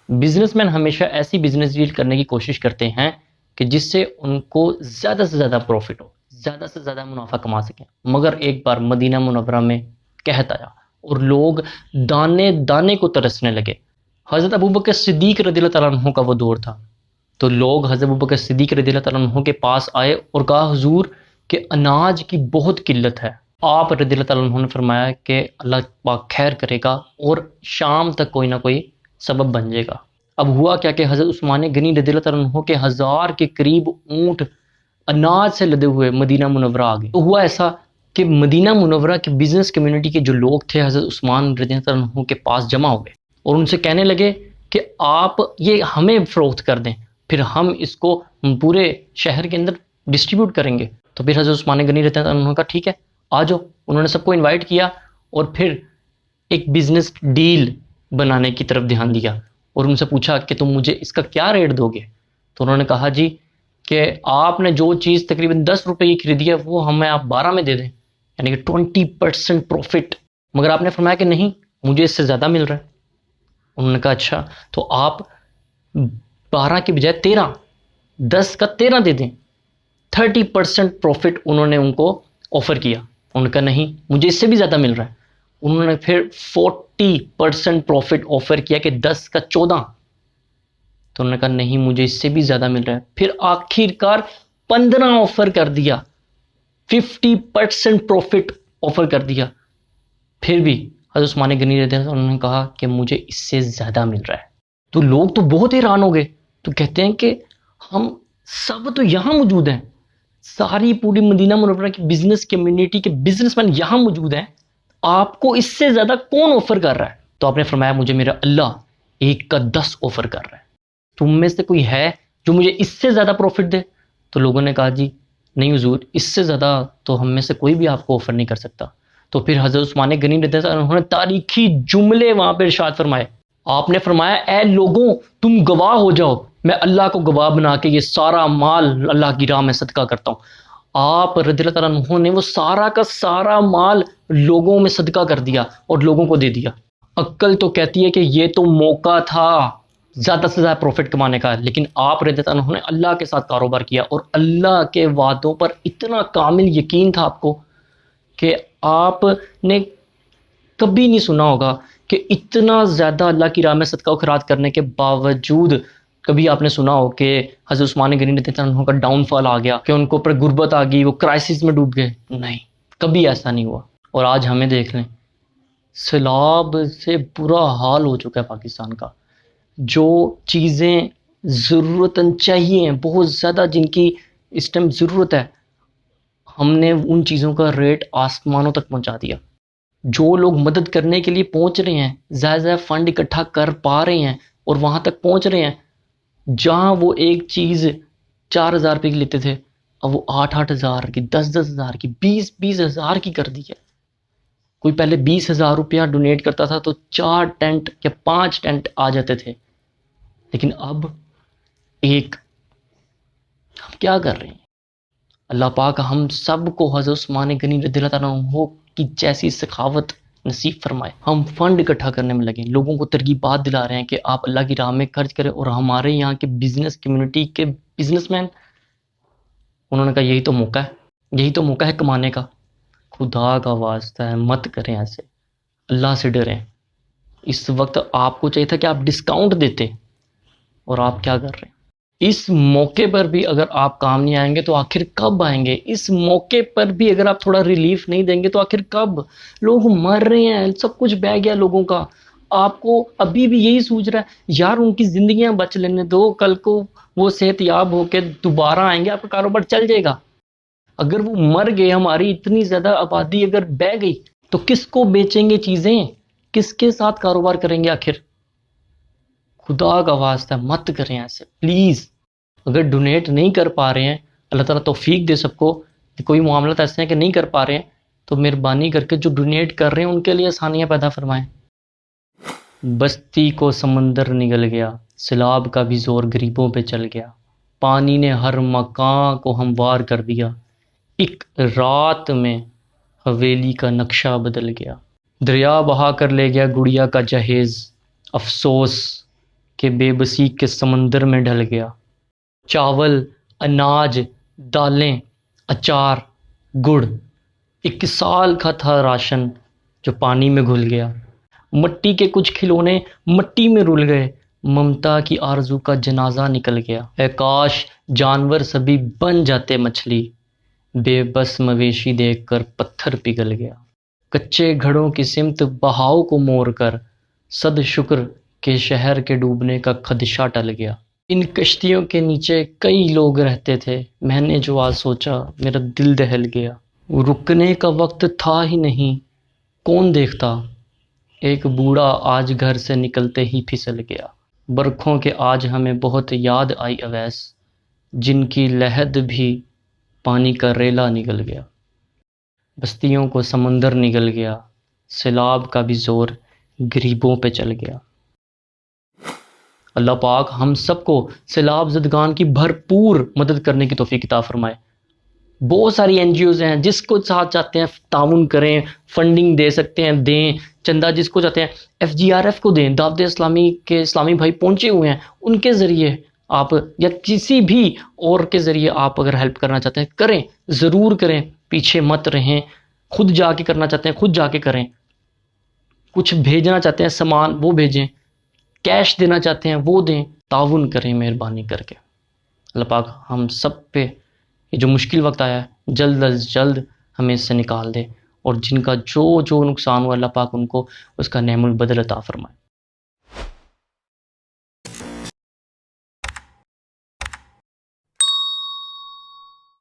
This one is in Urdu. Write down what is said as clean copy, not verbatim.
بزنس مین ہمیشہ ایسی بزنس ڈیل کرنے کی کوشش کرتے ہیں کہ جس سے ان کو زیادہ سے زیادہ پروفٹ ہو، زیادہ سے زیادہ منافع کما سکیں. مگر ایک بار مدینہ منورہ میں قحط آیا اور لوگ دانے دانے کو ترسنے لگے. حضرت ابوبکر صدیق رضی اللہ تعالیٰ عنہ کا وہ دور تھا. تو لوگ حضرت ابوبکر صدیق رضی اللہ تعالیٰ عنہ کے پاس آئے اور کہا حضور کہ اناج کی بہت قلت ہے. آپ رضی اللہ تعالیٰ عنہ نے فرمایا کہ اللہ پاک خیر کرے گا اور شام تک کوئی نہ کوئی سبب بن جائے گا. اب ہوا کیا کہ حضرت عثمان غنی رضی اللہ تعالیٰ عنہ کے 1000 کے قریب اونٹ اناج سے لدے ہوئے مدینہ منورہ آ گئے. تو ہوا ایسا کہ مدینہ منورہ کے بزنس کمیونٹی کے جو لوگ تھے حضرت عثمان رضی اللہ تعالیٰ عنہ کے پاس جمع ہو گئے اور ان سے کہنے لگے کہ آپ یہ ہمیں فروخت کر دیں، پھر ہم اس کو پورے شہر کے اندر ڈسٹریبیوٹ کریں گے. تو پھر حضرت عثمان غنی رضی اللہ عنہ نے کہا ٹھیک ہے آ جاؤ. انہوں نے سب کو انوائٹ کیا اور پھر ایک بزنس ڈیل بنانے کی طرف دھیان دیا اور ان سے پوچھا کہ تم مجھے اس کا کیا ریٹ دو گے. تو انہوں نے کہا جی کہ آپ نے جو چیز تقریباً 10 روپے کی خریدی ہے وہ ہمیں آپ 12 میں دے دیں، یعنی کہ 20% پروفٹ. مگر آپ نے فرمایا کہ نہیں مجھے اس سے زیادہ مل رہا ہے. انہوں نے کہا اچھا تو آپ 12 کی بجائے 13، 10 کا 13 دے دیں. 30% پروفٹ انہوں نے ان کو آفر کیا. انہوں نے کہا نہیں مجھے اس سے بھی زیادہ مل رہا ہے. انہوں نے پھر 40% پروفٹ آفر کیا کہ 10 کا 14. تو انہوں نے کہا نہیں مجھے اس سے بھی زیادہ مل رہا ہے. پھر آخر کار 15 آفر کر دیا، 50% پروفٹ آفر کر دیا. پھر بھی حضرت عثمان غنی رضی اللہ عنہ انہوں نے کہا کہ مجھے اس سے زیادہ مل رہا ہے. تو لوگ تو بہت حیران ہو گئے. تو کہتے ہیں کہ ہم سب تو یہاں موجود ہیں، ساری پوری مدینہ منورہ کی بزنس کمیونٹی کے بزنس مین یہاں موجود ہیں، آپ کو اس سے زیادہ کون آفر کر رہا ہے؟ تو آپ نے فرمایا مجھے میرا اللہ 1 کا 10 آفر کر رہا ہے. تم میں سے کوئی ہے جو مجھے اس سے زیادہ پروفٹ دے؟ تو لوگوں نے کہا جی نہیں حضور اس سے زیادہ تو ہم میں سے کوئی بھی آپ کو آفر نہیں کر سکتا. تو پھر حضرت عثمان غنی رضی اللہ عنہ انہوں نے تاریخی جملے وہاں پہ ارشاد فرمائے. آپ نے فرمایا اے لوگوں تم گواہ ہو جاؤ، میں اللہ کو گواہ بنا کے یہ سارا مال اللہ کی راہ میں صدقہ کرتا ہوں. آپ رضی اللہ تعالیٰ عنہ نے وہ سارا کا سارا مال لوگوں میں صدقہ کر دیا اور لوگوں کو دے دیا. عقل تو کہتی ہے کہ یہ تو موقع تھا زیادہ سے زیادہ پروفٹ کمانے کا، لیکن آپ رضی اللہ عنہ نے اللہ کے ساتھ کاروبار کیا اور اللہ کے وعدوں پر اتنا کامل یقین تھا آپ کو کہ آپ نے کبھی نہیں سنا ہوگا کہ اتنا زیادہ اللہ کی راہ میں صدقہ و خیرات کرنے کے باوجود کبھی آپ نے سنا ہو کہ حضرت عثمان غنی رضی اللہ عنہ کا ڈاؤن فال آ گیا، کہ ان کو پر غربت آ گئی، وہ کرائسس میں ڈوب گئے. نہیں کبھی ایسا نہیں ہوا. اور آج ہمیں دیکھ لیں سیلاب سے برا حال ہو چکا ہے پاکستان کا. جو چیزیں ضرورتاً چاہیے بہت زیادہ، جن کی اس ٹائم ضرورت ہے، ہم نے ان چیزوں کا ریٹ آسمانوں تک پہنچا دیا. جو لوگ مدد کرنے کے لیے پہنچ رہے ہیں، زیادہ فنڈ اکٹھا کر پا رہے ہیں اور وہاں تک پہنچ رہے ہیں، جہاں وہ ایک چیز 4000 روپے کی لیتے تھے اب وہ 8,000 کی، 10,000 کی، 20,000 کی کر دی ہے. کوئی پہلے 20,000 روپیہ ڈونیٹ کرتا تھا تو 4 ٹینٹ یا 5 ٹینٹ آ جاتے تھے، لیکن اب ایک. ہم کیا کر رہے ہیں؟ اللہ پاک ہم سب کو حضرت عثمان غنی رضی اللہ تعالیٰ عنہ کی جیسی سخاوت نصیب فرمائے. ہم فنڈ اکٹھا کرنے میں لگیں، لوگوں کو ترغیبات دلا رہے ہیں کہ آپ اللہ کی راہ میں خرچ کریں. اور ہمارے یہاں کے بزنس کمیونٹی کے بزنس مین انہوں نے کہا یہی تو موقع ہے، یہی تو موقع ہے کمانے کا. خدا کا واسطہ ہے مت کریں ایسے، اللہ سے ڈریں. اس وقت آپ کو چاہیے تھا کہ آپ ڈسکاؤنٹ دیتے اور آپ کیا کر رہے ہیں؟ اس موقع پر بھی اگر آپ کام نہیں آئیں گے تو آخر کب آئیں گے؟ اس موقع پر بھی اگر آپ تھوڑا ریلیف نہیں دیں گے تو آخر کب؟ لوگ مر رہے ہیں، سب کچھ بہ گیا لوگوں کا. آپ کو ابھی بھی یہی سوچ رہا ہے یار ان کی زندگیاں بچ لینے دو، کل کو وہ صحت یاب ہو کے دوبارہ آئیں گے، آپ کا کاروبار چل جائے گا. اگر وہ مر گئے، ہماری اتنی زیادہ آبادی اگر بہ گئی تو کس کو بیچیں گے چیزیں؟ کس کے ساتھ کاروبار کریں گے آخر؟ خدا کا واسطہ مت کریں ایسے پلیز. اگر ڈونیٹ نہیں کر پا رہے ہیں، اللہ تعالیٰ توفیق دے سب کو، کہ کوئی معاملات ایسے ہیں کہ نہیں کر پا رہے ہیں تو مہربانی کر کے جو ڈونیٹ کر رہے ہیں ان کے لیے آسانیاں پیدا فرمائیں. بستی کو سمندر نگل گیا، سیلاب کا بھی زور غریبوں پہ چل گیا، پانی نے ہر مکان کو ہموار کر دیا، ایک رات میں حویلی کا نقشہ بدل گیا، دریا بہا کر لے گیا گڑیا کا جہیز، افسوس کہ بے بسی کے سمندر میں ڈل گیا۔ چاول، اناج، دالیں، اچار، گڑ، 1 سال کا تھا راشن جو پانی میں گھل گیا۔ مٹی کے کچھ کھلونے مٹی میں رل گئے، ممتا کی آرزو کا جنازہ نکل گیا۔ اے کاش جانور سبھی بن جاتے مچھلی، بے بس مویشی دیکھ کر پتھر پگھل گیا۔ کچے گھڑوں کی سمت بہاؤ کو موڑ کر صد شکر کہ شہر کے ڈوبنے کا خدشہ ٹل گیا۔ ان کشتیوں کے نیچے کئی لوگ رہتے تھے، میں نے جو آج سوچا میرا دل دہل گیا۔ رکنے کا وقت تھا ہی نہیں، کون دیکھتا، ایک بوڑھا آج گھر سے نکلتے ہی پھسل گیا۔ برکھوں کے آج ہمیں بہت یاد آئی اویس، جن کی لحد بھی پانی کا ریلا نگل گیا۔ بستیوں کو سمندر نگل گیا، سیلاب کا بھی زور غریبوں پہ چل گیا۔ اللہ پاک ہم سب کو سیلاب زدگان کی بھرپور مدد کرنے کی توفیق عطا فرمائے۔ بہت ساری NGOs ہیں، جس کو ساتھ چاہتے ہیں تعاون کریں، فنڈنگ دے سکتے ہیں دیں، چندہ جس کو چاہتے ہیں FGRF کو دیں، دعوت اسلامی کے اسلامی بھائی پہنچے ہوئے ہیں، ان کے ذریعے آپ یا کسی بھی اور کے ذریعے آپ اگر ہیلپ کرنا چاہتے ہیں کریں، ضرور کریں، پیچھے مت رہیں۔ خود جا کے کرنا چاہتے ہیں خود جا کے کریں، کچھ بھیجنا چاہتے ہیں سامان وہ بھیجیں، کیش دینا چاہتے ہیں وہ دیں، تعاون کریں مہربانی کر کے۔ اللہ پاک ہم سب پہ یہ جو مشکل وقت آیا ہے جلد از جلد ہمیں اس سے نکال دے، اور جن کا جو نقصان ہوا اللہ پاک ان کو اس کا نعم البدل عطا فرمائے۔